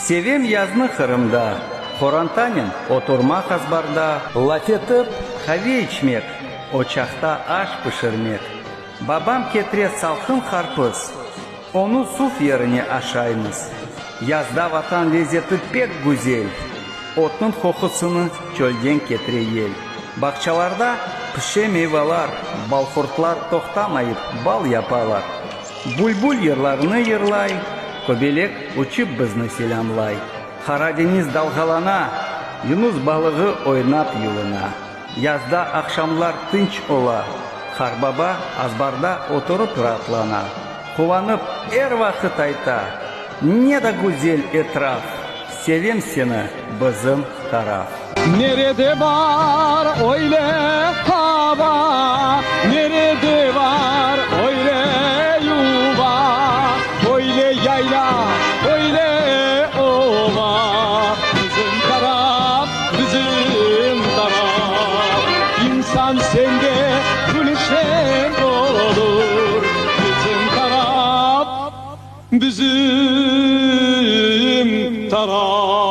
Sevem yazны Kırım'da, Хорантанин oturma hazbarda, laf etip kahve içmek, ocakta aş pişirmek. Babam ketire salkın karpuz, onu suf yerine aşaymız. Yazda vatan lezzeti pek güzel, otun kokusunu çölden ketire yel. Bakçalarda pişe meyveler, balfurtlar toxtamayıp bal yapalar. Bulbul yırlarını yırlay, köbelek uçup bizni selamlay. Karadeniz dalgalana, Yunus balığı oynap yılına. Yazda akşamlar tınç ola, Karbaba azbarda oturup rahatlana. Kuvanıp er vakit ayta, ne da güzel etraf, sevem seni bizim taraf. Nerede var öyle hava, nerede var öyle yuva, öyle yayla, öyle ova. Bizim taraf, bizim taraf. İnsan sende gülüşen olur. Bizim taraf, bizim taraf.